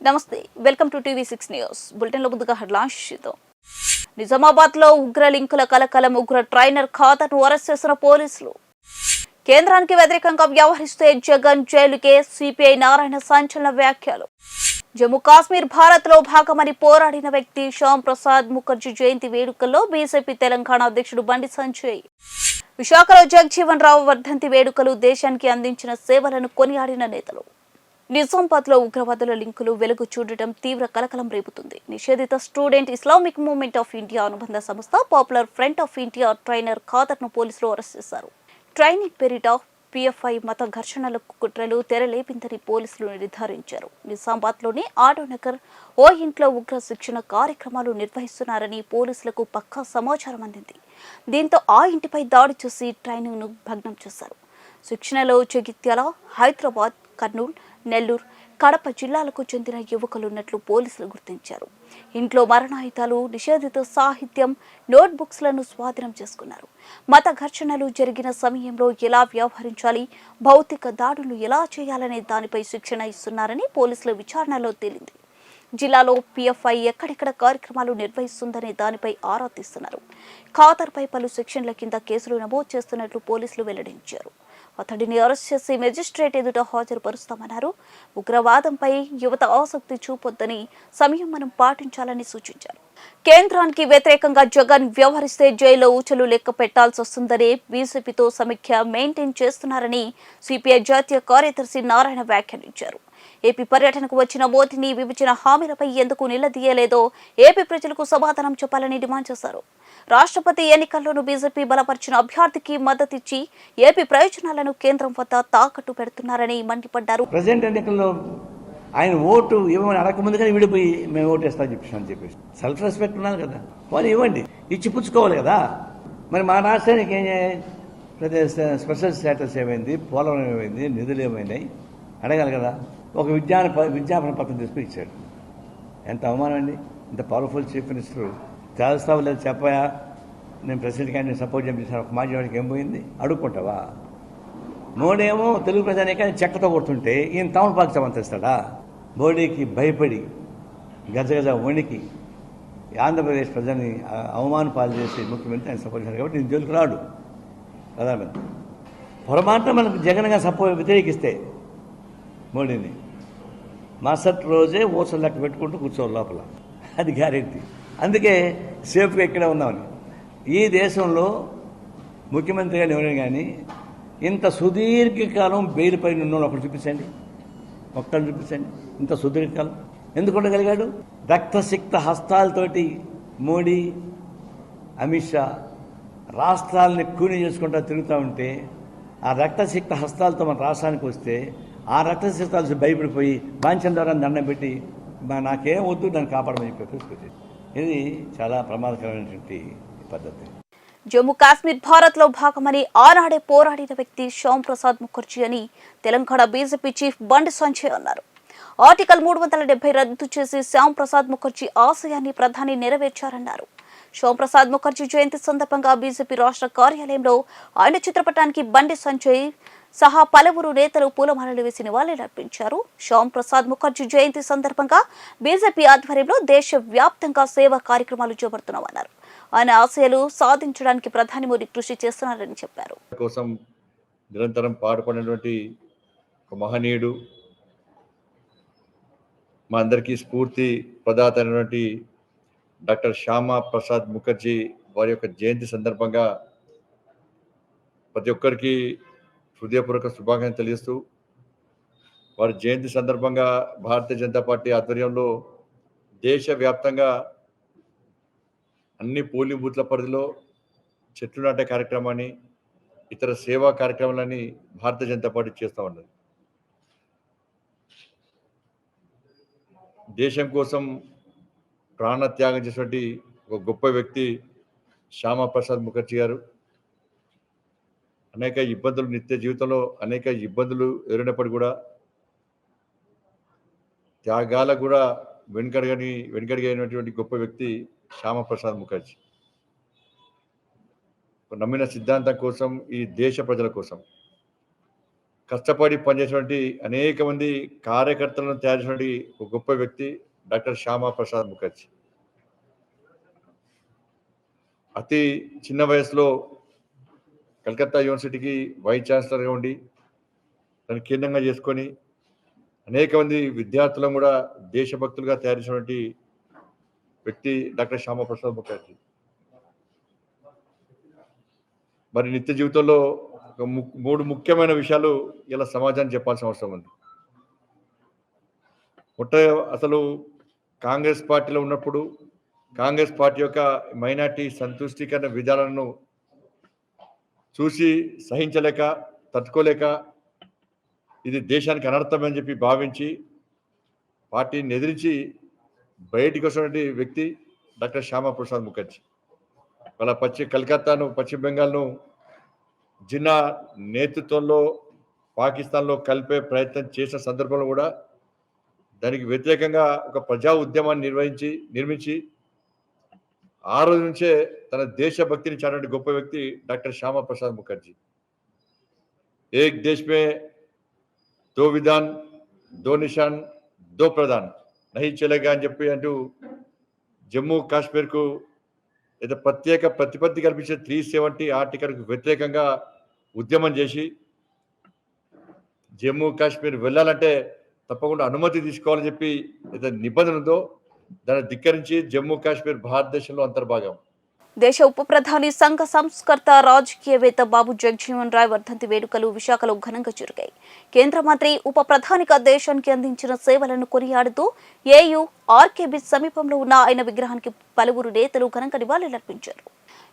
నమస్తే welcome to టీవీ6 news bulletin లో ముందుగా హెడ్లైన్స్ చూద్దాం. నిజామాబాద్ లో ఉగ్ర లింకుల కలకలం ఉగ్ర ట్రైనర్ ఖాదర్ను అరెస్ట్ చేసిన పోలీసులు. కేంద్రానికి వ్యతిరేకంగా వ్యవహరిస్తే జగన్ జైలుకే సిపిఐ నారాయణ సంచలన వ్యాఖ్యలు. జమ్మూ కాశ్మీర్ భారత్ లో భాగమని పోరాడిన వ్యక్తి శ్యామ్ ప్రసాద్ ముఖర్జీ జయంతి వేడుకల్లో బీజేపీ తెలంగాణ అధ్యక్షుడు బండి సంజయ్. విశాఖలో జగజీవన్ రావు వర్ధంతి వేడుకలు దేశానికి అందించిన సేవలను కొనియాడిన నేతలు. నిజామాబాద్ లో ఉగ్రవాదుల లింకులు వెలుగు చూడటం తీవ్ర కలకలం రేపుతుంది. నిషేధిత student Islamic movement of India అనుబంధ సంస్థ popular front of India trainer ఖాదర్ను పోలీసులు అరెస్ట్ చేశారు. ట్రైనింగ్ పేరిట పిఎఫ్ఐ మత ఘర్షణలకు కుట్రలు తెరలేపిందని పోలీసులు నిర్ధారించారు. నిజామాబాద్ లోని ఆటోనగర్ ఓ ఇంట్లో ఉగ్ర శిక్షణ కార్యక్రమాలు నిర్వహిస్తున్నారని పోలీసులకు పక్కా సమాచారం అందింది. దీంతో ఆ ఇంటిపై దాడి చేసి ట్రైనింగ్ ను భగ్నం చేశారు. శిక్షణలో జగిత్యాల, హైదరాబాద్, కర్నూలు, నెల్లూరు, కడప జిల్లాలకు చెందిన యువకులున్నట్లు పోలీసులు గుర్తించారు. ఇంట్లో మరణాయుధాలు, నిషేధిత సాహిత్యం, నోట్బుక్స్లను స్వాధీనం చేసుకున్నారు. మత ఘర్షణలు జరిగిన సమయంలో ఎలా వ్యవహరించాలి, భౌతిక దాడులు ఎలా చేయాలనే దానిపై శిక్షణ ఇస్తున్నారని పోలీసుల విచారణలో తేలింది. జిల్లాలో పిఎఫ్ఐ ఎక్కడెక్కడ కార్యక్రమాలు నిర్వహిస్తుందనే దానిపై ఆరా తీస్తున్నారు. ఖాదర్పై పలు సెక్షన్ల కింద కేసులు నమోదు చేస్తున్నట్లు పోలీసులు వెల్లడించారు. అతడిని అరెస్ట్ చేసి మెజిస్ట్రేట్ ఎదుట హాజరుపరుస్తామన్నారు. ఉగ్రవాదంపై యువత ఆసక్తి చూపొద్దని, సంయమనం పాటించాలని సూచించారు. కేంద్రానికి వ్యతిరేకంగా జగన్ వ్యవహరిస్తే జైల్లో ఊచలు లెక్క పెట్టాల్సి వస్తుందని బీజేపీతో సమీక్ష మెయింటైన్ చేస్తున్నారని సిపిఐ జాతీయ కార్యదర్శి నారాయణ వ్యాఖ్యానించారు. ఏపీ పర్యటనకు వచ్చిన మోదీని విభజన హామీలపై ఎందుకు నిలదీయలేదో ఏపీ ప్రజలకు సమాధానం చెప్పాలని డిమాండ్ చేశారు. రాష్ట్రపతి ఎన్నికల్లోనూ బీజేపీ బలపరిచిన అభ్యర్థికి మద్దతిచ్చి ఏపీ ప్రయోజనాలను కేంద్రం వద్ద తాకట్టు పెడుతున్నారని మండిపడ్డారు. ప్రెసిడెంట్ ఎన్నికల్లో ఆయన ఓటు ఇవ్వమని అడగకముందుగానే విడిపోయి మేము ఓటు వేస్తామని చెప్పేసి సెల్ఫ్ రెస్పెక్ట్ ఉన్నారు కదా, వాళ్ళు ఇవ్వండి, ఇచ్చి పుచ్చుకోవాలి కదా. మరి మా రాష్ట్రానికి ఏం స్పెషల్ స్టేటస్ ఏమైంది, పోలవరం ఏమైంది, నిధులు ఏమైనాయి అడగాలి కదా. ఒక విజ్ఞాపన పత్రం తీసుకుని ఇచ్చాడు. ఎంత అవమానం అండి. ఇంత పవర్ఫుల్ చీఫ్ మినిస్టర్ తెలుస్తావు లేదు చెప్పయా, నేను ప్రెసిడెంట్ కానీ సపోర్ట్ చేశాను, ఒక మాజీ ఏం పోయింది అడుక్కుంటావా? మోడేమో తెలుగు ప్రజానికాన్ని చెక్కతో కొడుతుంటే ఈయన తమలపాకు చమంతిస్తాడా? మోడీకి భయపడి గజగజ వణికి ఆంధ్రప్రదేశ్ ప్రజల్ని అవమాన పాలు చేసి ముఖ్యమంత్రి ఆయన సపోర్ట్ చేశారు కాబట్టి నేను జైలుకు రాడు ప్రధానమంత్రి. పొరపాటున మనకు జగన్గా వ్యతిరేకిస్తే మోడీని మరుసటి రోజే ఓసలు లెక్క పెట్టుకుంటూ కూర్చోవాలి లోపల, అది గ్యారెంటీ. అందుకే సేఫ్గా ఇక్కడే ఉన్నామని. ఈ దేశంలో ముఖ్యమంత్రిగా ఎవరైనా కానీ ఇంత సుదీర్ఘకాలం బెయిల్ పైన ఉన్న ఒకటి చూపించండి, ఒక్కళ్ళు చూపించండి. ఇంత సుదీర్ఘకాలం ఎందుకు ఉండగలిగాడు? రక్తసిక్త హస్తాలతోటి మోడీ, అమిత్ షా రాష్ట్రాలని కూని చేసుకుంటూ తిరుగుతూ ఉంటే ఆ రక్తసిక్త హస్తాలతో మన రాష్ట్రానికి వస్తే ఆ రక్తసిక్తాలు భయపడిపోయి బాంఛం ద్వారా దండం పెట్టి నాకేం వద్దు దాన్ని కాపాడమని చెప్పి తీసుకొచ్చేది. ఇది చాలా ప్రమాదకరమైనటువంటి పద్ధతి. జమ్మూ కాశ్మీర్ భారత్ లో భాగమని ఆనాడే పోరాడిన వ్యక్తి శ్యామ్ ప్రసాద్ ముఖర్జీ అని తెలంగాణ బీజేపీ చీఫ్ బండి సంజయ్ అన్నారు. ఆర్టికల్ 370 రద్దు చేసి శ్యామ్ ప్రసాద్ ముఖర్జీ ఆశయాన్ని ప్రధాని నెరవేర్చారన్నారు. శ్యామ్ ప్రసాద్ ముఖర్జీ జయంతి సందర్భంగా బీజేపీ రాష్ట్ర కార్యాలయంలో ఆయన చిత్రపటానికి బండి సంజయ్ సహా పలువురు నేతలు పూలమాలలు వేసి నివాళులర్పించారు. శ్యామ్ ప్రసాద్ ముఖర్జీ జయంతి సందర్భంగా బీజేపీ ఆధ్వర్యంలో దేశవ్యాప్తంగా సేవా కార్యక్రమాలు చేపడుతున్నామన్నారు. ఆయన ఆశయాలు సాధించడానికి ప్రధాని మోదీ కృషి చేస్తున్నారని చెప్పారు. కోసం నిరంతరం పాటుపడినటువంటి ఒక మహనీయుడు, మా అందరికీ స్ఫూర్తి ప్రదాత అయినటువంటి డాక్టర్ శ్యామా ప్రసాద్ ముఖర్జీ వారి యొక్క జయంతి సందర్భంగా ప్రతి ఒక్కరికి హృదయపూర్వక శుభాకాంక్షలు తెలియజేస్తూ, వారి జయంతి సందర్భంగా భారతీయ జనతా పార్టీ ఆధ్వర్యంలో దేశవ్యాప్తంగా అన్ని పోలింగ్ బూత్ల పరిధిలో చెట్లు నాటే కార్యక్రమాన్ని, ఇతర సేవా కార్యక్రమాలని భారతీయ జనతా పార్టీ చేస్తూ ఉన్నది. దేశం కోసం ప్రాణత్యాగం చేసినటువంటి ఒక గొప్ప వ్యక్తి శ్యామా ప్రసాద్ ముఖర్జీ గారు. అనేక ఇబ్బందులు, నిత్య జీవితంలో అనేక ఇబ్బందులు ఎదురైనప్పటికీ కూడా త్యాగాలకు కూడా వెనుకడిగినటువంటి గొప్ప వ్యక్తి శ్యామా ప్రసాద్ ముఖర్జీ. నమ్మిన సిద్ధాంతం కోసం, ఈ దేశ ప్రజల కోసం కష్టపడి పనిచేసినటువంటి అనేక మంది కార్యకర్తలను తయారు చేసినటువంటి ఒక గొప్ప వ్యక్తి డాక్టర్ శ్యామా ప్రసాద్ ముఖర్జీ. అతి చిన్న వయసులో కలకత్తా యూనివర్సిటీకి వైస్ ఛాన్సలర్గా ఉండి దాన్ని కేంద్రంగా చేసుకొని అనేక మంది విద్యార్థులను కూడా దేశభక్తులుగా తయారు చేసినటువంటి వ్యక్తి డాక్టర్ శ్యామా ప్రసాద్ ముఖర్జీ. మరి నిత్య జీవితంలో ఒక మూడు ముఖ్యమైన విషయాలు ఇలా సమాజానికి చెప్పాల్సిన అవసరం ఉంది. అసలు కాంగ్రెస్ పార్టీలో ఉన్నప్పుడు కాంగ్రెస్ పార్టీ యొక్క మైనార్టీ సంతుష్టీకరణ విధానాలను చూసి సహించలేక తట్టుకోలేక ఇది దేశానికి అనర్థమని చెప్పి భావించి పార్టీని ఎదిరించి బయటికి వచ్చినటువంటి వ్యక్తి డాక్టర్ శ్యామా ప్రసాద్ ముఖర్జీ. వాళ్ళ కలకత్తాను పశ్చిమ బెంగాల్ను జిన్నా నేతృత్వంలో పాకిస్తాన్లో కలిపే ప్రయత్నం చేసిన సందర్భంలో కూడా దానికి వ్యతిరేకంగా ఒక ప్రజా ఉద్యమాన్ని నిర్మించి ఆ రోజు నుంచే తన దేశభక్తిని చాటినటువంటి గొప్ప వ్యక్తి డాక్టర్ శ్యామా ప్రసాద్ ముఖర్జీ. ఏక్ దేశ్ మే దో విధాన్ దో నిషాన్ దో ప్రధాన్ నహీ చలేగా అని చెప్పి అంటూ జమ్మూ కాశ్మీర్కు ఏదో ప్రత్యేక ప్రతిపత్తి కల్పించే 370 ఆర్టికల్కు వ్యతిరేకంగా ఉద్యమం చేసి జమ్మూ కాశ్మీర్ వెళ్ళాలంటే తప్పకుండా అనుమతి తీసుకోవాలని చెప్పి ఏదో నిబంధన ఉందో దాన్ని ధిక్కరించి జమ్మూ కాశ్మీర్ భారతదేశంలో అంతర్భాగం. దేశ ఉప ప్రధాని సంఘ సంస్కర్త రాజకీయవేత్త బాబు జగజీవన్ రాయ్ వర్ధంతి వేడుకలు విశాఖలో ఘనంగా జరిగాయి. కేంద్ర మంత్రి ఉప ప్రధానిగా దేశానికి అందించిన సేవలను కొనియాడుతూ ఏయూ ఆర్కేబీ సమీపంలో ఉన్న ఆయన విగ్రహానికి పలువురు నేతలు ఘనంగా నివాళులర్పించారు.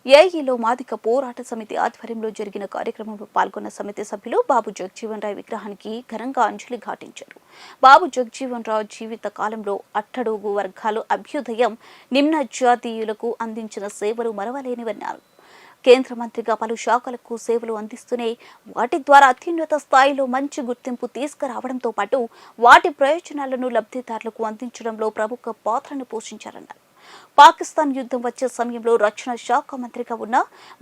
ఏఈలో మాదిక పోరాట సమితి ఆధ్వర్యంలో జరిగిన కార్యక్రమంలో పాల్గొన్న సమితి సభ్యులు బాబు జగజీవన్ రాయ్ విగ్రహానికి ఘనంగా అంజలి ఘాటించారు. బాబు జగజీవన్ రావు జీవిత కాలంలో అట్టడుగు వర్గాలు అభ్యుదయం నిమ్న జాతీయులకు అందించిన సేవలు మరవలేనివన్నారు. కేంద్ర మంత్రిగా పలు శాఖలకు సేవలు అందిస్తూనే వాటి ద్వారా అత్యున్నత స్థాయిలో మంచి గుర్తింపు తీసుకురావడంతో పాటు వాటి ప్రయోజనాలను లబ్ధిదారులకు అందించడంలో ప్రముఖ పాత్రను పోషించారన్నారు. పాకిస్తాన్ యుద్ధం వచ్చే సమయంలో రక్షణ శాఖ మంత్రిగా ఉన్న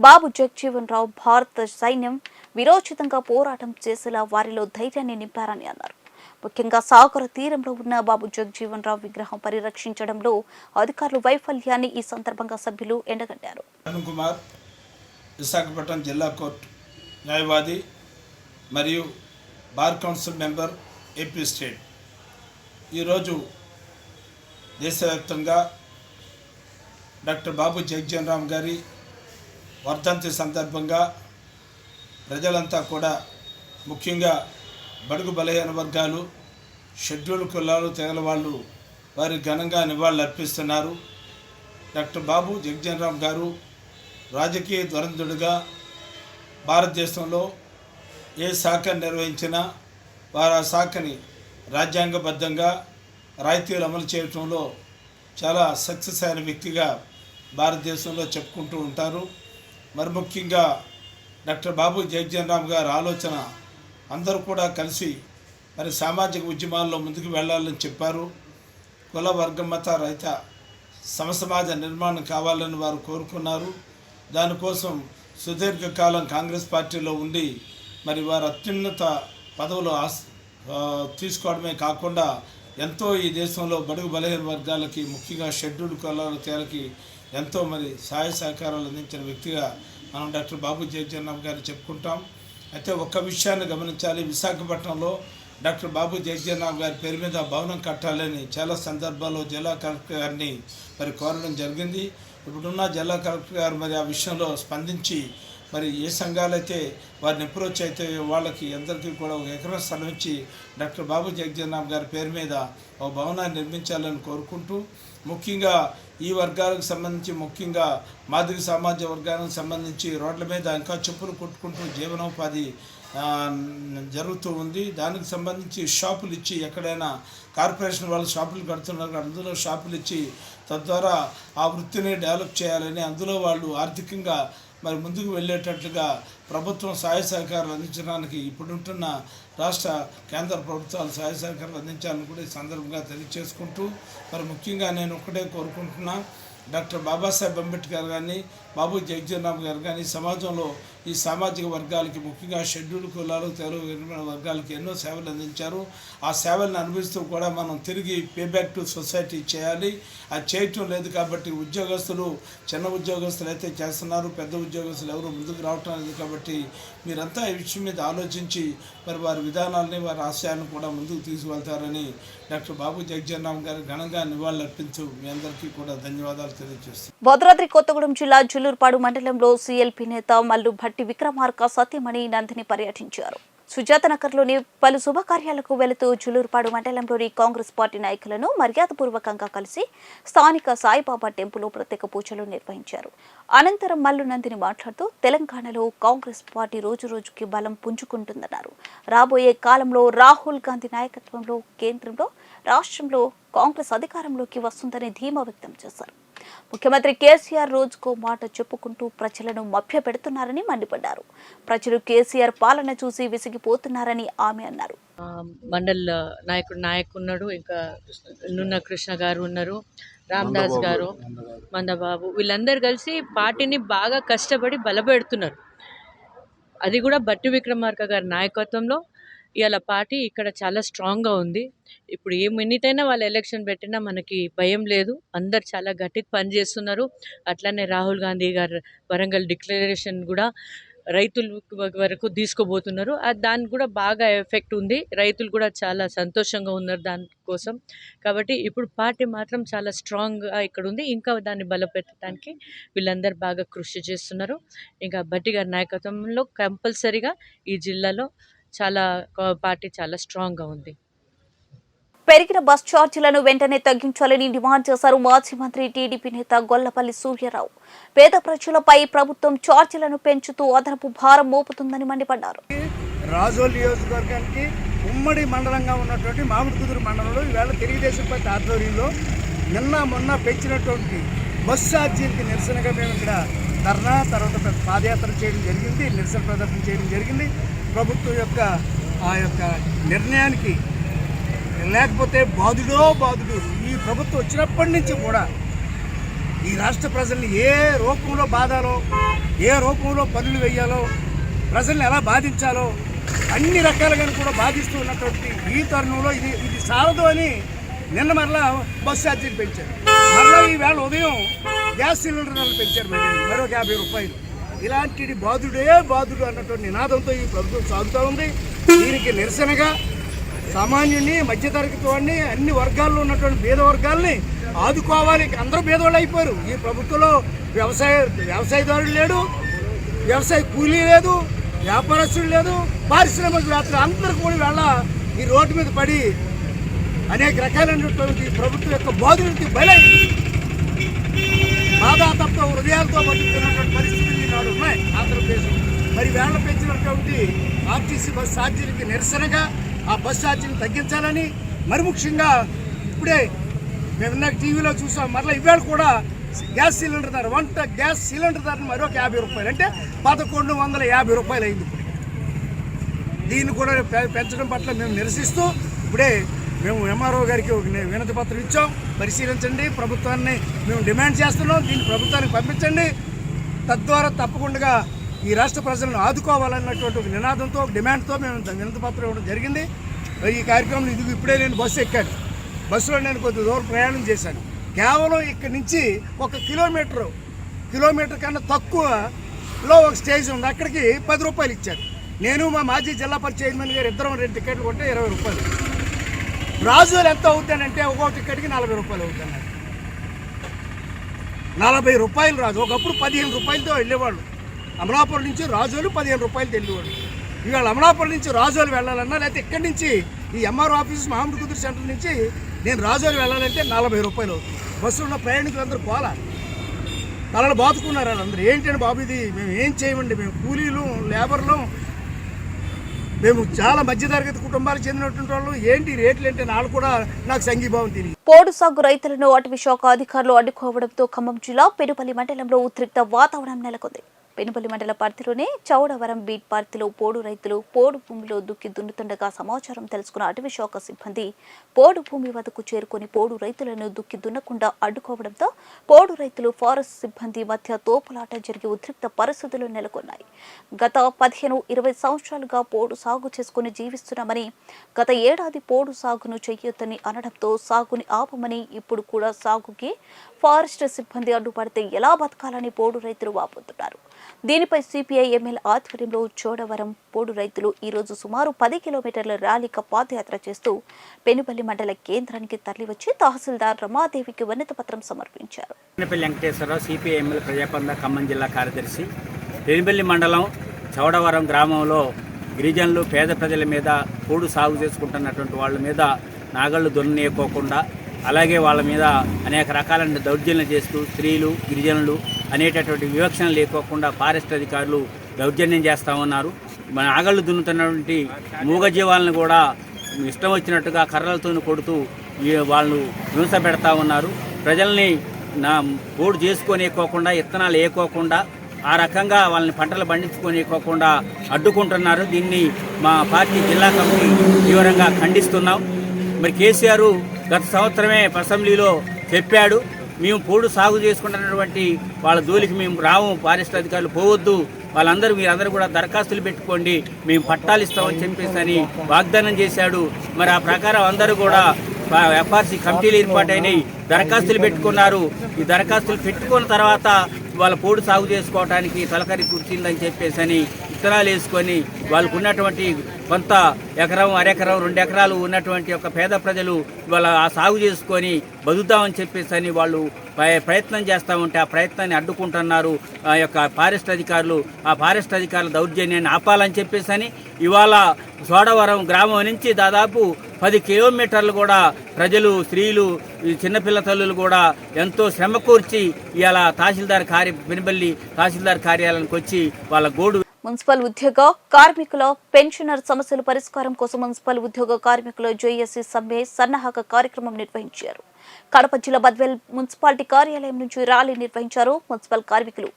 బాబు జగజీవన్ రావు భారత సైన్యం విరోచితంగా పోరాటం చేసేలా వారిలో ధైర్యాన్ని నింపారని అన్నారు. ముఖ్యంగా సాగర తీరంలో ఉన్న బాబు జగజీవన్ రావు విగ్రహం పరిరక్షించడంలో అధికారుల వైఫల్యాన్ని ఈ సందర్భంగా సభ్యులు ఎండగట్టారు. విశాఖపట్నం జిల్లా కోర్టు న్యాయవాది మరియు bar council member AP state. ఈరోజు దేశవ్యాప్తంగా డాక్టర్ బాబు జగజీవన్ రామ్ గారి వర్ధంతి సందర్భంగా ప్రజలంతా కూడా ముఖ్యంగా బడుగు బలహీన వర్గాలు, షెడ్యూల్ కులాలు, తెగల వాళ్ళు వారి ఘనంగా నివాళులు అర్పిస్తున్నారు. డాక్టర్ బాబు జగజీవన్ రామ్ గారు రాజకీయ ధురంధుడుగా భారతదేశంలో ఏ శాఖ నిర్వహించినా వారు ఆ శాఖని రాజ్యాంగబద్ధంగా రాయితీలు అమలు చేయడంలో చాలా సక్సెస్ అయిన వ్యక్తిగా భారతదేశంలో చెప్పుకుంటూ ఉంటారు. మరి ముఖ్యంగా డాక్టర్ బాబు జగజీవన్ రామ్ గారి ఆలోచన అందరూ కూడా కలిసి మరి సామాజిక ఉద్యమాల్లో ముందుకు వెళ్ళాలని చెప్పారు. కుల వర్గ మత రహిత సమసమాజ నిర్మాణం కావాలని వారు కోరుకున్నారు. దానికోసం సుదీర్ఘకాలం కాంగ్రెస్ పార్టీలో ఉండి మరి వారు అత్యున్నత పదవులు తీసుకోవడమే కాకుండా ఎంతో ఈ దేశంలో బడుగు బలహీన వర్గాలకి, ముఖ్యంగా షెడ్యూల్డ్ కులాల తేలకి ఎంతో మరి సహాయ సహకారాలు అందించిన వ్యక్తిగా మనం డాక్టర్ బాబు జగజీవన్ రామ్ గారిని చెప్పుకుంటాం. అయితే ఒక్క విషయాన్ని గమనించాలి. విశాఖపట్నంలో డాక్టర్ బాబు జగజీవన్ రామ్ గారి పేరు మీద భవనం కట్టాలని చాలా సందర్భాల్లో జిల్లా కలెక్టర్ గారిని మరి కోరడం జరిగింది. ఇప్పుడున్న జిల్లా కలెక్టర్ గారు మరి ఆ విషయంలో స్పందించి మరి ఏ సంఘాలైతే వారిని అప్రోచ్ అయితే వాళ్ళకి అందరికీ కూడా ఒక ఎకరం స్థలం ఇచ్చి డాక్టర్ బాబు జగజీవన్ రామ్ గారి పేరు మీద ఒక భవనాన్ని నిర్మించాలని కోరుకుంటూ, ముఖ్యంగా ఈ వర్గాలకు సంబంధించి ముఖ్యంగా మాదిగ సమాజ వర్గానికి సంబంధించి రోడ్ల మీద ఇంకా చెప్పులు కొట్టుకుంటూ జీవనోపాధి జరుగుతూ ఉంది. దానికి సంబంధించి షాపులు ఇచ్చి ఎక్కడైనా కార్పొరేషన్ వాళ్ళు షాపులు కడుతున్నారు, అందులో షాపులు ఇచ్చి తద్వారా ఆ వృత్తిని డెవలప్ చేయాలని, అందులో వాళ్ళు ఆర్థికంగా మరి ముందుకు వెళ్ళేటట్లుగా ప్రభుత్వం సహాయ సహకారాలు అందించడానికి ఇప్పుడుంటున్న రాష్ట్ర కేంద్ర ప్రభుత్వాలు సహాయ సహకారాలు అందించాలని కూడా ఈ సందర్భంగా తెలియజేసుకుంటూ మరి ముఖ్యంగా నేను ఒక్కటే కోరుకుంటున్నా, డాక్టర్ బాబాసాహెబ్ అంబేద్కర్ కానీ బాబు జగజీవన్ రామ్ గారు కానీ సమాజంలో ఈ సామాజిక వర్గాలకి, ముఖ్యంగా షెడ్యూల్డ్ కులాలు, తెలుగు వర్గాలకి ఎన్నో సేవలు అందించారు. ఆ సేవలను అనుభవిస్తూ కూడా మనం తిరిగి పేబ్యాక్ టు సొసైటీ చేయాలి. అది చేయటం లేదు కాబట్టి ఉద్యోగస్తులు, చిన్న ఉద్యోగస్తులు అయితే చేస్తున్నారు, పెద్ద ఉద్యోగస్తులు ఎవరు ముందుకు రావటం లేదు. కాబట్టి మీరంతా ఈ విషయం మీద ఆలోచించి మరి వారి విధానాలని, వారి ఆశయాలను కూడా ముందుకు తీసుకువెళ్తారని డాక్టర్ బాబు జగ్జీవన్ రామ్ గారు ఘనంగా నివాళులర్పించు మీ అందరికీ కూడా ధన్యవాదాలు తెలియజేస్తున్నాను. భద్రాద్రి కొత్తగూడెం జిల్లా జుల్లూరుపాడు మండలంలో సీఎల్పీ నేత మల్లు భట్టి విక్రమార్క సతీమణి నందిని పర్యటించారు. సుజాతనగర్లోని పలు శుభకార్యాలకు వెళుతూ జుల్లూరుపాడు మండలంలోని కాంగ్రెస్ పార్టీ నాయకులను మర్యాదపూర్వకంగా కలిసి స్థానిక సాయిబాబా టెంపుల్లో ప్రత్యేక పూజలు నిర్వహించారు. అనంతరం మల్లు నందిని మాట్లాడుతూ తెలంగాణలో కాంగ్రెస్ పార్టీ రోజురోజుకి బలం పుంజుకుంటుందన్నారు. రాబోయే కాలంలో రాహుల్ గాంధీ నాయకత్వంలో కేంద్రంలో, రాష్ట్రంలో కాంగ్రెస్ అధికారంలోకి వస్తుందని ధీమా వ్యక్తం చేశారు. ముఖ్యమంత్రి కేసీఆర్ రోజుకో మాట చెప్పుకుంటూ ప్రజలను మభ్యపెడుతున్నారని మండిపడ్డారు. ప్రజలు కేసీఆర్ పాలన చూసి విసిగిపోతున్నారని ఆమె అన్నారు. మండల్ నాయకున్నాడు, ఇంకా నున్న కృష్ణ గారు ఉన్నారు, రామదాస్ గారు, మందబాబు, వీళ్ళందరూ కలిసి పార్టీని బాగా కష్టపడి బలపెడుతున్నారు. అది కూడా భట్టి విక్రమార్క గారి నాయకత్వంలో ఇవాళ పార్టీ ఇక్కడ చాలా స్ట్రాంగ్గా ఉంది. ఇప్పుడు ఏ మినిట్ అయినా వాళ్ళు ఎలక్షన్ పెట్టినా మనకి భయం లేదు. అందరు చాలా గట్టిగా పనిచేస్తున్నారు. అట్లానే రాహుల్ గాంధీ గారు వరంగల్ డిక్లరేషన్ కూడా రైతుల వరకు తీసుకోబోతున్నారు. దానికి కూడా బాగా ఎఫెక్ట్ ఉంది. రైతులు కూడా చాలా సంతోషంగా ఉన్నారు దానికోసం. కాబట్టి ఇప్పుడు పార్టీ మాత్రం చాలా స్ట్రాంగ్గా ఇక్కడ ఉంది. ఇంకా దాన్ని బలపెట్టడానికి వీళ్ళందరూ బాగా కృషి చేస్తున్నారు. ఇంకా భట్టి గారి నాయకత్వంలో కంపల్సరీగా ఈ జిల్లాలో చాలా పార్టీ చాలా స్ట్రాంగ్గా ఉంది. పెరిగిన బస్ ఛార్జీలను వెంటనే తగ్గించాలని డిమాండ్ చేశారు మాజీ మంత్రి టీడీపీ నేత గొల్లపల్లి సూర్యారావు. పేద ప్రజలపై ప్రభుత్వం ఛార్జీలను పెంచుతూ అదనపు భారం మోపుతుందని మండిపడ్డారు. రాజోల్ నియోజకవర్గానికి ఉమ్మడి మండలంగా ఉన్నటువంటి మామిడికుదురు మండలంలో ఈవేళ తెలుగుదేశం పార్టీ ఆధ్వర్యంలో మొన్న పెంచినటువంటి బస్ ఛార్జీలకి నిరసనగా మేము ఇక్కడ ధర్నా, తర్వాత పాదయాత్ర చేయడం జరిగింది, నిరసన ప్రదర్శన చేయడం జరిగింది. ప్రభుత్వం యొక్క ఆ యొక్క నిర్ణయానికి లేకపోతే బాధుడు ఈ ప్రభుత్వం వచ్చినప్పటి నుంచి కూడా ఈ రాష్ట్ర ప్రజల్ని ఏ రూపంలో బాధాలో, ఏ రూపంలో పనులు వేయాలో, ప్రజల్ని ఎలా బాధించాలో అన్ని రకాలుగా కూడా బాధిస్తూ ఉన్నటువంటి ఈ తరుణంలో ఇది సారదు అని నిన్న మరలా బస్ ఛార్జీలు పెంచారు. మరలా ఈవేళ ఉదయం గ్యాస్ సిలిండర్ ధరలు పెంచారు, మరొక 50 రూపాయలు. ఇలాంటి బాధుడు అన్నటువంటి నినాదంతో ఈ ప్రభుత్వం సాగుతూ ఉంది. దీనికి నిరసనగా సామాన్యుని, మధ్యతరగతి వాడిని, అన్ని వర్గాల్లో ఉన్నటువంటి పేద వర్గాల్ని ఆదుకోవాలి. అందరూ పేదవాళ్ళు అయిపోయారు. ఈ ప్రభుత్వంలో వ్యవసాయదారులు లేడు, వ్యవసాయ కూలీ లేదు, వ్యాపారస్తులు లేదు, పారిశ్రామికవేత్తలు అందరూ కూడా వేళ ఈ రోడ్డు మీద పడి అనేక రకాలైనటువంటి ప్రభుత్వం యొక్క బాధులకి బలైంది. బాధాతప్త హృదయాలతో బతుకుతున్నటువంటి పరిస్థితులు ఈనాడు ఉన్నాయి ఆంధ్రప్రదేశ్లో. మరి వేళ పెంచినటువంటి ఆర్టీసీ బస్ ఛార్జీలకి నిరసనగా ఆ బస్ ఛార్జీని తగ్గించాలని, మరి ముఖ్యంగా ఇప్పుడే మేము ఇందాక టీవీలో చూసాం, మరలా ఇవాళ కూడా గ్యాస్ సిలిండర్ ధర, వంట గ్యాస్ సిలిండర్ ధర మరొక 50 రూపాయలు, అంటే 1150 రూపాయలు అయింది. దీన్ని కూడా పెంచడం పట్ల మేము నిరసిస్తూ ఇప్పుడే మేము ఎంఆర్ఓ గారికి ఒక వినతి పత్రం ఇచ్చాం. పరిశీలించండి, ప్రభుత్వాన్ని మేము డిమాండ్ చేస్తున్నాం, దీన్ని ప్రభుత్వానికి పంపించండి, తద్వారా తప్పకుండా ఈ రాష్ట్ర ప్రజలను ఆదుకోవాలన్నటువంటి ఒక నినాదంతో, ఒక డిమాండ్తో మేము వినతి పత్రం ఇవ్వడం జరిగింది. ఈ కార్యక్రమం ఇప్పుడే నేను బస్సు ఎక్కాను. బస్సులో నేను కొద్ది దూరం ప్రయాణం చేశాను. కేవలం ఇక్కడి నుంచి 1 కిలోమీటర్ కన్నా తక్కువలో ఒక స్టేజ్ ఉంది, అక్కడికి 10 రూపాయలు ఇచ్చారు. నేను మా మాజీ జిల్లా పరిషత్ చైర్మన్ గారు ఇద్దరం 2 టికెట్లు కొంటే 20 రూపాయలు. రాజులు ఎంత అవుతానంటే ఒక్కో టికెట్కి 40 రూపాయలు అవుతాను. 40 రూపాయలు రాజు. ఒకప్పుడు 15 రూపాయలతో వెళ్ళేవాళ్ళు. అమలాపురం నుంచి రాజోలు 15 రూపాయలతో వెళ్ళేవాళ్ళు. ఇవాళ అమలాపురం నుంచి రాజోలు వెళ్ళాలన్నా, లేకపోతే ఇక్కడి నుంచి ఈ ఎంఆర్ఓ ఆఫీస్ మామిడికుదురు సెంటర్ నుంచి నేను రాజోలు వెళ్ళాలంటే 40 రూపాయలు అవుతుంది. బస్సులో ఉన్న ప్రయాణికులందరూ పోలా తలలు బాతుకున్నారు. వాళ్ళందరూ ఏంటంటే బాబు ఇది మేము ఏం చేయమండి, మేము కూలీలు, లేబర్లు, మేము చాలా మధ్యతరగతి కుటుంబాలకు చెందినటువంటి వాళ్ళు, ఏంటి రేట్లు అంటే వాళ్ళు కూడా నాకు సంఘీభావం తెలియదు. పోడు సాగు రైతులను అటవీ శాఖ అధికారులు అడ్డుకోవడంతో ఖమ్మం జిల్లా పెనుపల్లి మండలంలో ఉద్రిక్త వాతావరణం నెలకొంది. పెనుపల్లి మండల పరిధిలోనే చౌడవరం బీట్ పరిధిలో పోడు రైతులు పోడు భూమిలో దుక్కి దున్నుతుండగా సమాచారం తెలుసుకున్న అటవీ శాఖ సిబ్బంది పోడు భూమి వద్దకు చేరుకొని పోడు రైతులను దుక్కి దున్నకుండా అడ్డుకోవడంతో పోడు రైతులు ఫారెస్ట్ సిబ్బంది మధ్య తోపులాట జరిగి ఉద్రిక్త పరిస్థితులు నెలకొన్నాయి. గత 15-20 సంవత్సరాలుగా పోడు సాగు చేసుకుని జీవిస్తున్నామని, గత ఏడాది పోడు సాగును చెయ్యొద్దని అనడంతో సాగుని ఆపమని, ఇప్పుడు కూడా సాగుకి ఫారెస్ట్ సిబ్బంది అడ్డుపడితే ఎలా బతకాలని పోడు రైతులు వాపోతున్నారు. దీనిపై సిపిఐ ఎమ్మెల్యే ఆధ్వర్యంలో చోడవరం పోడు రైతులు ఈరోజు సుమారు 10 కిలోమీటర్ల ర్యాలీగా పాదయాత్ర చేస్తూ పెనుపల్లి మండల కేంద్రానికి తరలివచ్చి తహసీల్దార్ రమాదేవికి వినతి పత్రం సమర్పించారు. పెనుపల్లి వెంకటేశ్వరరావు సిపిఐ ఎమ్మెల్యే ప్రజాపంద ఖమ్మం జిల్లా కార్యదర్శి. పెనుపల్లి మండలం చౌడవరం గ్రామంలో గిరిజనులు పేద ప్రజల మీద పోడు సాగు చేసుకుంటున్నటువంటి వాళ్ళ మీద నాగళ్ళు దున్నీయకోకుండా, అలాగే వాళ్ళ మీద అనేక రకాలైన దౌర్జన్యం చేస్తూ స్త్రీలు గిరిజనులు అనేటటువంటి వివక్షణ లేకోకుండా ఫారెస్ట్ అధికారులు దౌర్జన్యం చేస్తూ ఉన్నారు. మన నాగళ్ళు దున్నుతున్నటువంటి మూగజీవాలను కూడా ఇష్టం వచ్చినట్టుగా కర్రలతో కొడుతూ వాళ్ళు హింస పెడతా ఉన్నారు. ప్రజల్ని పోడు చేసుకోనికోకుండా, ఇత్తనాలు వేయకోకుండా, ఆ రకంగా వాళ్ళని పంటలు పండించుకోనికోకుండా అడ్డుకుంటున్నారు. దీన్ని మా పార్టీ జిల్లా కమిటీ తీవ్రంగా ఖండిస్తున్నాం. మరి కేసీఆర్ గత సంవత్సరమే అసెంబ్లీలో చెప్పాడు, మేము పోడు సాగు చేసుకుంటున్నటువంటి వాళ్ళ జోలికి మేము రాము, ఫారెస్ట్ అధికారులు పోవద్దు, మీరందరూ కూడా దరఖాస్తులు పెట్టుకోండి, మేము పట్టాలు ఇస్తామని చెప్పేసి అని వాగ్దానం చేశాడు. మరి ఆ ప్రకారం అందరూ కూడా ఎఫ్ఆర్సీ కమిటీలు ఏర్పాటైనవి, దరఖాస్తులు పెట్టుకున్నారు. ఈ దరఖాస్తులు పెట్టుకున్న తర్వాత వాళ్ళ పోడు సాగు చేసుకోవడానికి తలకరి కూర్చిందని చెప్పేసి అని విత్తనాలు వేసుకొని వాళ్ళకు ఉన్నటువంటి కొంత ఎకరం, అరెకరం, 2 ఎకరాలు ఉన్నటువంటి ఒక పేద ప్రజలు వాళ్ళ ఆ సాగు చేసుకొని బతుకుతామని చెప్పేసి అని వాళ్ళు ప్రయత్నం చేస్తూ ఉంటే ఆ ప్రయత్నాన్ని అడ్డుకుంటున్నారు ఆ యొక్క ఫారెస్ట్ అధికారులు. ఆ ఫారెస్ట్ అధికారుల దౌర్జన్యాన్ని ఆపాలని చెప్పేసి అని ఇవాళ చోడవరం గ్రామం నుంచి దాదాపు 10 కిలోమీటర్లు కూడా ప్రజలు, స్త్రీలు, చిన్నపిల్ల తల్లులు కూడా ఎంతో శ్రమ కూర్చి ఇవాళ పెనుపల్లి తహసీల్దార్ కార్యాలయానికి వచ్చి వాళ్ళ గోడు. మున్సిపల్ ఉద్యోగ కార్మికుల పెన్షనర్ సమస్యల పరిష్కారం కోసం మున్సిపల్ ఉద్యోగ కార్మికుల జేఏసీ సమ్మె సన్నాహక కార్యక్రమం నిర్వహించారు. కడప జిల్లా బద్వేల్ మున్సిపాలిటీ కార్యాలయం నుంచి ర్యాలీ నిర్వహించారు మున్సిపల్ కార్మికులు.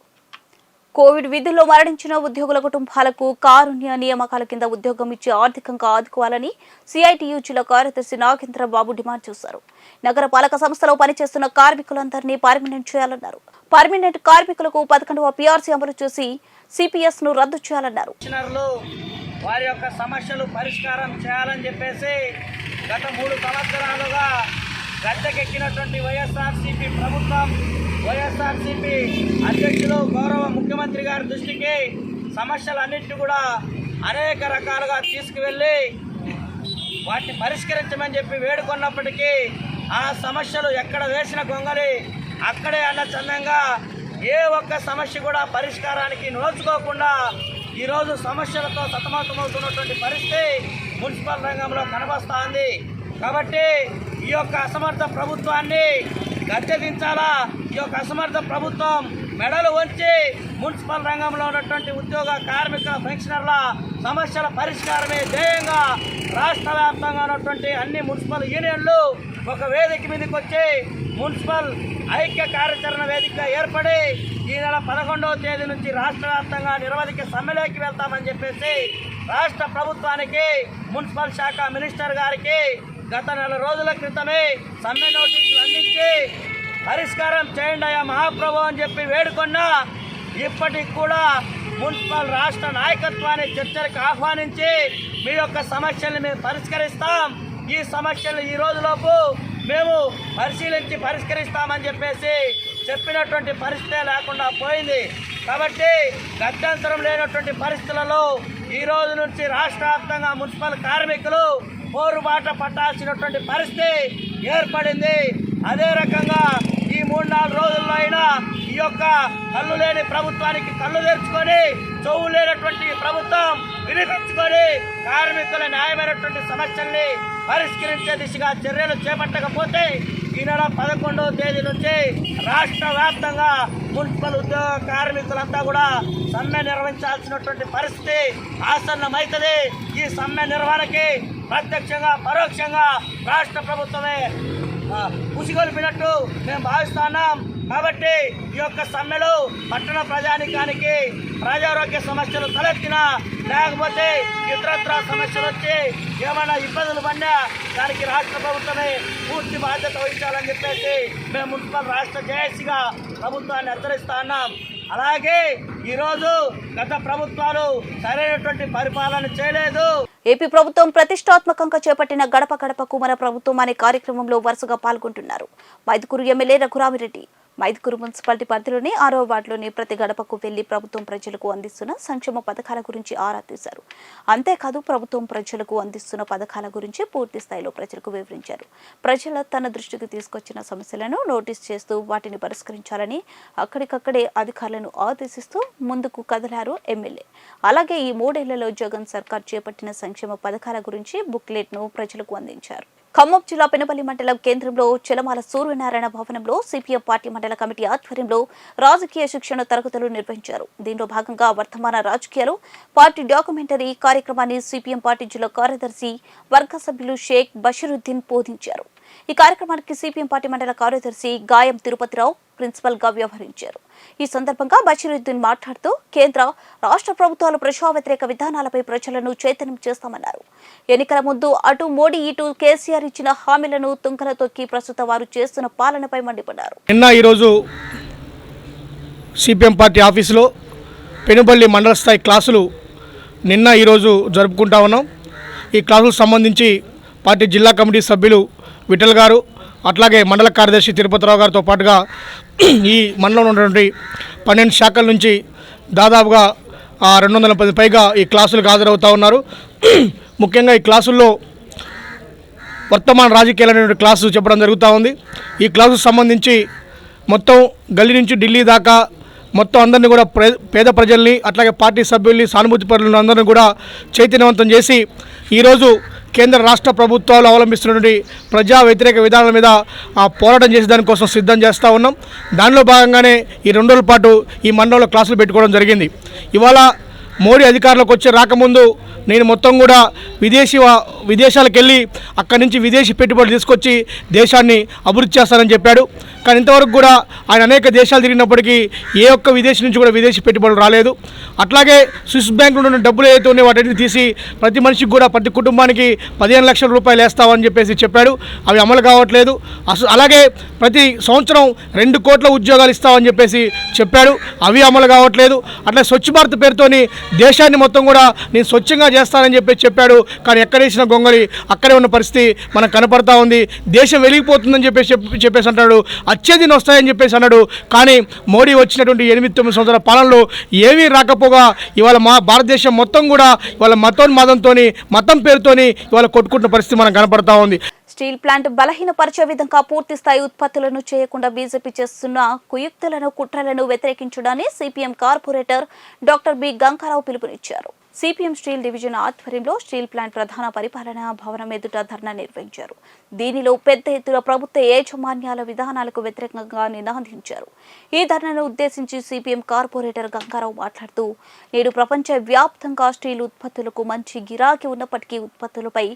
కోవిడ్ విధుల్లో మరణించిన ఉద్యోగుల కుటుంబాలకు కారుణ్య నియామకాల కింద ఉద్యోగం ఇచ్చి ఆర్థికంగా ఆదుకోవాలని సిఐటియు జిల్లా కార్యదర్శి నాగేంద్ర బాబు డిమాండ్ చేశారు. నగర పాలక సంస్థలో పనిచేస్తున్న కార్మికులందరినీ పర్మినెంట్ చేయాలన్నారు. పర్మినెంట్ కార్మికులకు 11వ పిఆర్సీ అమలు చేసి సిపిఎస్ ను రద్దు చేయాలన్నారు. వారి యొక్క సమస్యలు పరిష్కారం చేయాలని చెప్పేసి గత 3 సంవత్సరాలుగా గద్దెకెక్కినటువంటి వైఎస్ఆర్సీపీ ప్రభుత్వం, వైఎస్ఆర్సీపీ అధ్యక్షులు గౌరవ ముఖ్యమంత్రి గారి దృష్టికి సమస్యలన్నింటినీ కూడా అనేక రకాలుగా తీసుకువెళ్ళి వాటిని పరిష్కరించమని చెప్పి వేడుకున్నప్పటికీ ఆ సమస్యలు ఎక్కడ వేసిన గొంగలి అక్కడే అన్నచందంగా ఏ ఒక్క సమస్య కూడా పరిష్కారానికి నోచుకోకుండా ఈరోజు సమస్యలతో సతమతమవుతున్నటువంటి పరిస్థితి మున్సిపల్ రంగంలో కనబస్తోంది. కాబట్టి ఈ యొక్క అసమర్థ ప్రభుత్వాన్ని గద్దెదించాలా. ఈ యొక్క అసమర్థ ప్రభుత్వం మెడలు వంచి మున్సిపల్ రంగంలో ఉన్నటువంటి ఉద్యోగ కార్మిక పెన్షనర్ల సమస్యల పరిష్కారమే ధ్యేయంగా రాష్ట్ర వ్యాప్తంగా ఉన్నటువంటి అన్ని మున్సిపల్ యూనియన్లు ఒక వేదిక మీదకి వచ్చి మున్సిపల్ ఐక్య కార్యాచరణ వేదిక ఏర్పడి ఈ నెల 11వ తేదీ నుంచి రాష్ట్ర వ్యాప్తంగా నిరవధిక సమ్మెలోకి వెళ్తామని చెప్పేసి రాష్ట్ర ప్రభుత్వానికి, మున్సిపల్ శాఖ మినిస్టర్ గారికి గత 4 రోజుల క్రితమే సమ్మె నోటీసులు అందించి పరిష్కారం చేయండి అయ్యా మహాప్రభు అని చెప్పి వేడుకున్నా ఇప్పటికి కూడా మున్సిపల్ రాష్ట్ర నాయకత్వాన్ని చర్చలకు ఆహ్వానించి మీ యొక్క సమస్యల్ని మేము పరిష్కరిస్తాం, ఈ సమస్యలు ఈ రోజులోపు మేము పరిశీలించి పరిష్కరిస్తామని చెప్పేసి చెప్పినటువంటి పరిస్థితే లేకుండా పోయింది. కాబట్టి గత్యంతరం లేనటువంటి పరిస్థితులలో ఈ రోజు నుంచి రాష్ట్ర వ్యాప్తంగా మున్సిపల్ కార్మికులు పోరుబాట పట్టాల్సినటువంటి పరిస్థితి ఏర్పడింది. అదే రకంగా ఈ 3-4 రోజుల్లో అయినా ఈ యొక్క కళ్ళు లేని ప్రభుత్వానికి కళ్ళు తెరుచుకొని, చెవు లేనటువంటి ప్రభుత్వం వినిపించుకొని కార్మికుల న్యాయమైనటువంటి సమస్యల్ని పరిష్కరించే దిశగా చర్యలు చేపట్టకపోతే ఈ నెల 11వ తేదీ నుంచి రాష్ట్ర వ్యాప్తంగా మున్సిపల్ ఉద్యోగ కార్మికులంతా కూడా సమ్మె నిర్వహించాల్సినటువంటి పరిస్థితి ఆసన్నమైతుంది. ఈ సమ్మె నిర్వహణకి ప్రత్యక్షంగా పరోక్షంగా రాష్ట్ర ప్రభుత్వమే ఉసిగొల్పినట్టు మేము భావిస్తున్నాం. కాబట్టి ఈ యొక్క సమ్మెలో పట్టణ ప్రజానికానికి ప్రజారోగ్య సమస్యలు తలెత్తినా లేకపోతే ఇతరత్ర సమస్యలు వచ్చి ఏమైనా ఇబ్బందులు పడినా దానికి రాష్ట్ర ప్రభుత్వమే పూర్తి బాధ్యత వహించాలని చెప్పేసి మేము మున్సిపల్ రాష్ట్ర జేఏసీగా ప్రభుత్వాన్ని హెచ్చరిస్తా ఉన్నాం. అలాగే ఈరోజు గత ప్రభుత్వాలు సరైనటువంటి పరిపాలన చేయలేదు. ఏపీ ప్రభుత్వం ప్రతిష్టాత్మకంగా చేపట్టిన గడప గడపకు మన ప్రభుత్వం అనే కార్యక్రమంలో వరుసగా పాల్గొంటున్నారు మైదుకూరు ఎమ్మెల్యే రఘురామిరెడ్డి. మైదుకూరు మున్సిపాలిటీ పరిధిలోని 6వ వార్డులోని ప్రతి గడపకు వెళ్లి ప్రభుత్వం ప్రజలకు అందిస్తున్న సంక్షేమ పథకాల గురించి ఆరా తీశారు. అంతేకాదు ప్రభుత్వం ప్రజలకు అందిస్తున్న పథకాల గురించి పూర్తి స్థాయిలో ప్రజలకు వివరించారు. ప్రజల తన దృష్టికి తీసుకొచ్చిన సమస్యలను నోటీస్ చేస్తూ వాటిని పరిష్కరించాలని అక్కడికక్కడే అధికారులను ఆదేశిస్తూ ముందుకు కదిలారు ఎమ్మెల్యే. అలాగే ఈ 3 ఏళ్లలో జగన్ సర్కార్ చేపట్టిన సంక్షేమ పథకాల గురించి బుక్లెట్ ను ప్రజలకు అందించారు. ఖమ్మం జిల్లా పెనుపల్లి మండలం కేంద్రంలో చెలమాల సూర్యనారాయణ భవనంలో సిపిఎం పార్టీ మండల కమిటీ ఆధ్వర్యంలో రాజకీయ శిక్షణ తరగతులు నిర్వహించారు. దీనిలో భాగంగా వర్తమాన రాజకీయాలు పార్టీ డాక్యుమెంటరీ కార్యక్రమాన్ని సిపిఎం పార్టీ జిల్లా కార్యదర్శి వర్గ సభ్యులు షేక్ బషీరుద్దీన్ బోధించారు. ఈ కార్యక్రమానికి సిపిఎం పార్టీ మండల కార్యదర్శి గాయం తిరుపతిరావు ప్రిన్సిపల్ గా వ్యవహరించారు. ఈ సందర్భంగా బషీరుద్దీన్ మాట్లాడుతూ కేంద్ర రాష్ట్ర ప్రభుత్వాలు ప్రజా వ్యతిరేక విధానాలపై ప్రజలను చైతన్యం చేస్తామన్నారు. ఎన్నికల ముందు అటు మోడీ ఇటు కేసీఆర్ ఇచ్చిన హామీలను తుంగల తొక్కి ప్రస్తుత వారు చేస్తున్న పాలనపై మండిపడ్డారు. ఈరోజు సిపిఎం పార్టీ ఆఫీసులో పెనుబల్లి మండల స్థాయి క్లాసులు ఈరోజు జరుపుకుంటా ఉన్నాం. ఈ క్లాసులకు సంబంధించి పార్టీ జిల్లా కమిటీ సభ్యులు విఠల్ గారు అట్లాగే మండల కార్యదర్శి తిరుపతిరావు గారితో పాటుగా ఈ మండలంలో ఉన్నటువంటి 12 శాఖల నుంచి దాదాపుగా 210 పైగా ఈ క్లాసులకు హాజరవుతూ ఉన్నారు. ముఖ్యంగా ఈ క్లాసుల్లో వర్తమాన రాజకీయాలు అనేటువంటి క్లాసు చెప్పడం జరుగుతూ ఉంది. ఈ క్లాసుకు సంబంధించి మొత్తం గల్లీ నుంచి ఢిల్లీ దాకా మొత్తం అందరినీ కూడా పేద ప్రజల్ని అట్లాగే పార్టీ సభ్యుల్ని సానుభూతి పరులను అందరినీ కూడా చైతన్యవంతం చేసి ఈరోజు కేంద్ర రాష్ట్ర ప్రభుత్వాలు అవలంబిస్తున్నటువంటి ప్రజా వ్యతిరేక విధానాల మీద పోరాటం చేసే దానికోసం సిద్ధం చేస్తూ ఉన్నాం. దానిలో భాగంగానే ఈ 2 రోజుల పాటు ఈ మండలంలో క్లాసులు పెట్టుకోవడం జరిగింది. ఇవాళ మోడీ అధికారంలోకి వచ్చి రాకముందు నేను మొత్తం కూడా విదేశాలకు వెళ్ళి అక్కడి నుంచి విదేశీ పెట్టుబడులు తీసుకొచ్చి దేశాన్ని అభివృద్ధి చేస్తానని చెప్పాడు. కానీ ఇంతవరకు కూడా ఆయన అనేక దేశాలు తిరిగినప్పటికీ ఏ ఒక్క విదేశీ నుంచి కూడా విదేశీ పెట్టుబడులు రాలేదు. అట్లాగే స్విస్ బ్యాంకులో ఉన్న డబ్బులు ఏదైతే ఉన్నాయో వాటిని తీసి ప్రతి మనిషికి కూడా ప్రతి కుటుంబానికి 15 లక్షల రూపాయలు వేస్తామని చెప్పాడు. అవి అమలు కావట్లేదు. అలాగే ప్రతి సంవత్సరం 2 కోట్ల ఉద్యోగాలు ఇస్తామని చెప్పాడు. అవి అమలు కావట్లేదు. అట్లా స్వచ్ఛ భారత్ పేరుతోని దేశాన్ని మొత్తం కూడా నేను స్వచ్ఛంగా చేస్తానని చెప్పాడు. కానీ ఎక్కడేసిన గొంగళి అక్కడే ఉన్న పరిస్థితి మనకు కనపడతా ఉంది. దేశం వెలిగిపోతుందని చెప్పేసి అంటాడు. అచ్చేదిని వస్తాయని అన్నాడు. కానీ మోడీ వచ్చినటువంటి 8-9 సంవత్సరాల పాలనలో ఏమీ రాకపోగా ఇవాళ మా భారతదేశం మొత్తం కూడా ఇవాళ మతం పేరుతోని ఇవాళ కొట్టుకుంటున్న పరిస్థితి మనకు కనపడతా ఉంది. స్టీల్ ప్లాంట్ బలహీనపరిచే విధంగా పూర్తి స్థాయి ఉత్పత్తులను చేయకుండా బీజేపీ చేస్తున్న కుయుక్తులను కుట్రలను వ్యతిరేకించడాన్ని CPM corporator doctor B Gangarao పిలుపునిచ్చారు. సిపిఎం స్టీల్ డివిజన్ ఆధ్వర్యంలో స్టీల్ ప్లాంట్ ప్రధాన పరిపాలనా భవనం ఎదుట ధర్నా నిర్వహించారు. దీనిలో పెద్ద ఎత్తున ప్రభుత్వ యాజమాన్యాల విధానాలకు వ్యతిరేకంగా నినాదించారు. ఈ ధర్నాను ఉద్దేశించి సిపిఎం కార్పొరేటర్ గంగారావు మాట్లాడుతూ నేడు ప్రపంచ వ్యాప్తంగా స్టీల్ ఉత్పత్తులకు మంచి గిరాకీ ఉన్నప్పటికీ ఉత్పత్తులపై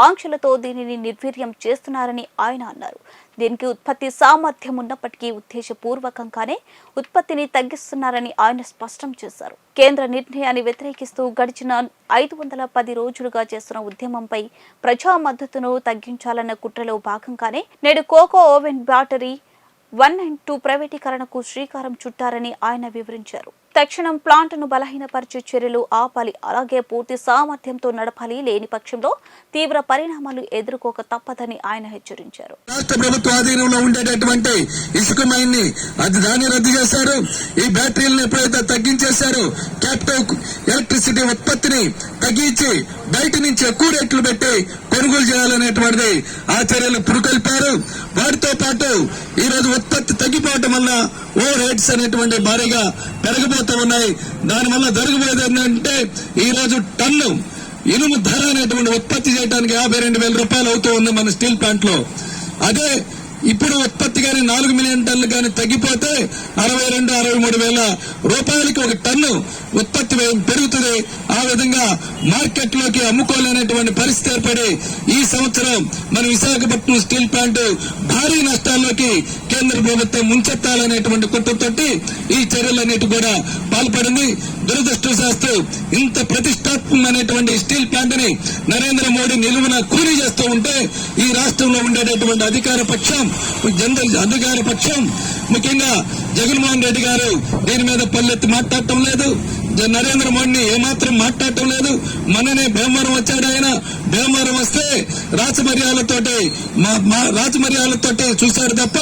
ఆంక్షలతో దీనిని నిర్వీర్యం చేస్తున్నారని ఆయన అన్నారు. దీనికి ఉత్పత్తి సామర్థ్యం ఉన్నప్పటికీ ఉద్దేశపూర్వకంగానే ఉత్పత్తిని తగ్గిస్తున్నారని ఆయన స్పష్టం చేశారు. కేంద్ర నిర్ణయాన్ని వ్యతిరేకిస్తూ గడిచిన 510 రోజులుగా చేస్తున్న ఉద్యమంపై ప్రజా మద్దతును తగ్గించాలన్న కుట్రలో భాగంగానే నేడు కోకో ఓవెన్ బ్యాటరీ 1 and 2 ప్రైవేటీకరణకు శ్రీకారం చుట్టారని ఆయన వివరించారు. తక్షణం ప్లాంట్ను బలహీనపరిచే చర్యలు ఆపాలి, అలాగే పూర్తి సామర్థ్యంతో నడపాలి. లేని పక్షంలో తీవ్ర పరిణామాలు ఎదుర్కోక తప్పదని ఆయన హెచ్చరించారు. రాష్ట్ర ప్రభుత్వ ఆధీనంలో ఉండేటటువంటి ఇసుక మైన్ ని దాన్ని రద్దు చేశారు. ఈ బ్యాటరీలను ఎప్పుడైతే తగ్గించేశారో క్యాపిటల్ ఎలక్ట్రిసిటీ ఉత్పత్తిని తగ్గించి బయట నుంచి ఎక్కువ రేట్లు పెట్టి కొనుగోలు చేయాలనేటువంటిది ఆ చర్యలు పురుకొల్పారు. వాటితో పాటు ఈ రోజు ఉత్పత్తి తగ్గిపోవటం వల్ల ఓవర్ హెడ్స్ అనేటువంటి భారీగా పెరగబోతూ ఉన్నాయి. దానివల్ల జరగబోయేది ఏంటంటే ఈ రోజు టన్ను ఇనుము ధర అనేటువంటి ఉత్పత్తి చేయడానికి 52,000 రూపాయలు అవుతూ ఉంది మన స్టీల్ ప్లాంట్ లో. అదే ఇప్పుడు ఉత్పత్తి కానీ 4 మిలియన్ టన్నులు కానీ తగ్గిపోతే 62-63 వేల రూపాయలకి ఒక టన్ను ఉత్పత్తి వ్యయం పెరుగుతుంది. ఆ విధంగా మార్కెట్ లోకి అమ్ముకోలేనటువంటి పరిస్థితి ఏర్పడి ఈ సంవత్సరం మన విశాఖపట్నం స్టీల్ ప్లాంట్ భారీ నష్టాల్లోకి కేంద్ర ప్రభుత్వం ముంచెత్తాలనేటువంటి కుట్రతోటి ఈ చర్యలన్నిటి కూడా పాల్పడింది. దురదృష్టవశాత్తు ఇంత ప్రతిష్టాత్మకమైనటువంటి స్టీల్ ప్లాంట్ ని నరేంద్ర మోడీ నిలువున కూలీ చేస్తూ ఉంటే ఈ రాష్ట్రంలో ఉండేటటువంటి అధికార పక్షం ముఖ్యంగా జగన్మోహన్ రెడ్డి గారు దీని మీద పల్లెత్తి మాట్లాడటం లేదు. నరేంద్ర మోడీని ఏమాత్రం మాట్లాడటం లేదు. మననే భీమవరం వచ్చాడు ఆయన. భీమవరం వస్తే రాజమర్యాదలతోటి చూశారు తప్ప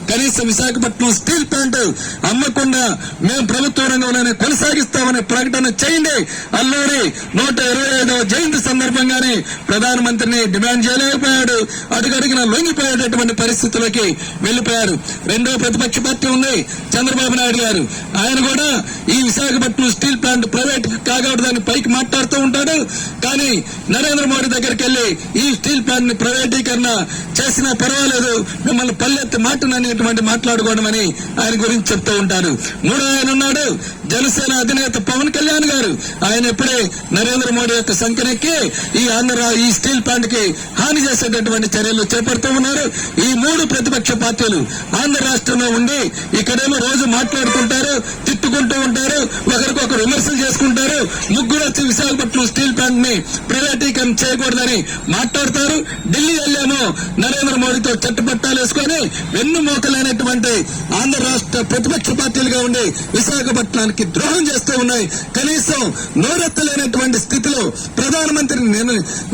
కనీసం విశాఖపట్నం స్టీల్ ప్లాంట్ అమ్మకుండా మేము ప్రభుత్వ రంగంలోనే కొనసాగిస్తామని ప్రకటన చేయండి. అల్లూరి 125వ జయంతి సందర్భంగానే ప్రధానమంత్రిని డిమాండ్ చేయలేకపోయాడు. అడుగడుగున లొంగిపోయేటటువంటి పరిస్థితులకి వెళ్లిపోయారు. రెండో ప్రతిపక్ష పార్టీ ఉంది చంద్రబాబు నాయుడు గారు. ఆయన కూడా ఈ విశాఖపట్నం స్టీల్ ప్లాంట్ ప్రైవేట్ కాకూడదని పైకి మాట్లాడుతూ ఉంటాడు. కానీ నరేంద్ర మోడీ దగ్గరికి వెళ్లి ఈ స్టీల్ ప్లాంట్ ని ప్రైవేటీకరణ చేసినా పర్వాలేదు, మిమ్మల్ని పల్లెత్తి మాటననేటువంటి మాట్లాడుకోవడం అని ఆయన గురించి చెప్తూ ఉంటారు. మూడో ఆయన ఉన్నాడు జనసేన అధినేత పవన్ కళ్యాణ్ గారు. ఆయన ఎప్పుడే నరేంద్ర మోడీ యొక్క సంఖ్యనెక్కి ఈ స్టీల్ ప్లాంట్ కి హాని చేసేటటువంటి చర్యలు చేపడుతూ ఉన్నారు. ఈ మూడు ప్రతిపక్ష పార్టీలు ఆంధ్ర రాష్ట్రంలో ఉండి ఇక్కడేమో రోజు మాట్లాడుకుంటారు, తిట్టుకుంటూ ఉంటారు, ఒకరికొకరు విమర్శలు చేసుకుంటారు. ముగ్గురు వచ్చి విశాఖపట్నం స్టీల్ ప్లాంట్ ని ప్రైవేటీకరణ చేయకూడదని మాట్లాడతారు. ఢిల్లీ వెళ్ళామో నరేంద్ర మోడీతో చట్టపట్టాలు వేసుకొని వెన్నుమోకలైనటువంటి ఆంధ్ర రాష్ట్ర ప్రతిపక్ష పార్టీలుగా ఉండి విశాఖపట్నానికి ద్రోహం చేస్తూ ఉన్నాయి. కనీసం నోరెత్తలేనటువంటి స్థితిలో, ప్రధానమంత్రిని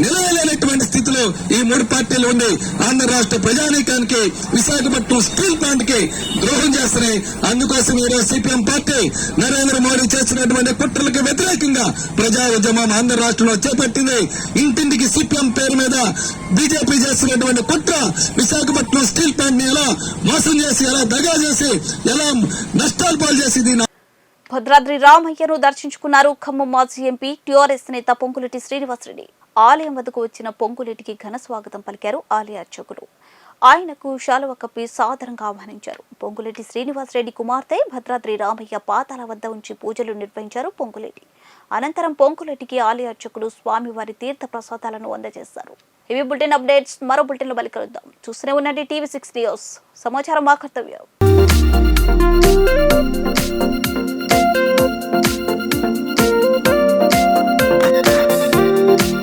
నిలవలేనటువంటి స్థితిలో ఈ మూడు పార్టీలు ఉండి ఆంధ్ర రాష్ట్ర ప్రజానీకానికి విశాఖపట్నం స్టీల్ ప్లాంట్ కి ద్రోహం చేస్తున్నాయి. అందుకోసం ఈరోజు సిపిఎం పార్టీ నరేంద్ర మోడీ చేసినటువంటి కుట్రలకు వ్యతిరేకంగా ప్రజా ఉద్యమం ఆంధ్ర రాష్ట్రంలో చేపట్టింది. ఇంటింటికి సిపిఎం పేరు మీద బీజేపీ చేస్తున్నటువంటి కుట్ర విశాఖపట్నం స్టీల్ ప్లాంట్ ని ఎలా మోసం చేసి, ఎలా దగా చేసి, ఎలా నష్టాలు పాలు చేసి భద్రాద్రి రామయ్యను దర్శించుకున్నారు ఖమ్మం మాజీ ఎంపీ టీఆర్ఎస్ నేత పొంగులేటి శ్రీనివాసరెడ్డి. ఆలయం వద్దకు వచ్చిన పొంగులేటికి ఘన స్వాగతం పలికారు ఆలయ అర్చకులు. ఆయనకు శాలువ కప్పి సాదరంగా ఆహ్వానించారు. పొంగులేటి శ్రీనివాసరెడ్డి కుమార్తె భద్రాద్రి రామయ్య పాదాల వద్ద ఉంచి పూజలు నిర్వహించారు పొంగులేటి. అనంతరం పొంగులేటికి ఆలయ అర్చకులు స్వామివారి తీర్థ ప్రసాదాలను అందజేశారు. ఇవి బులెటిన్ అప్డేట్స్. మరో బులెటిన్లో మళ్ళీ కలుద్దాం. చూస్తూనే ఉండండి TV6 న్యూస్. సమాచారం మా కర్తవ్యం.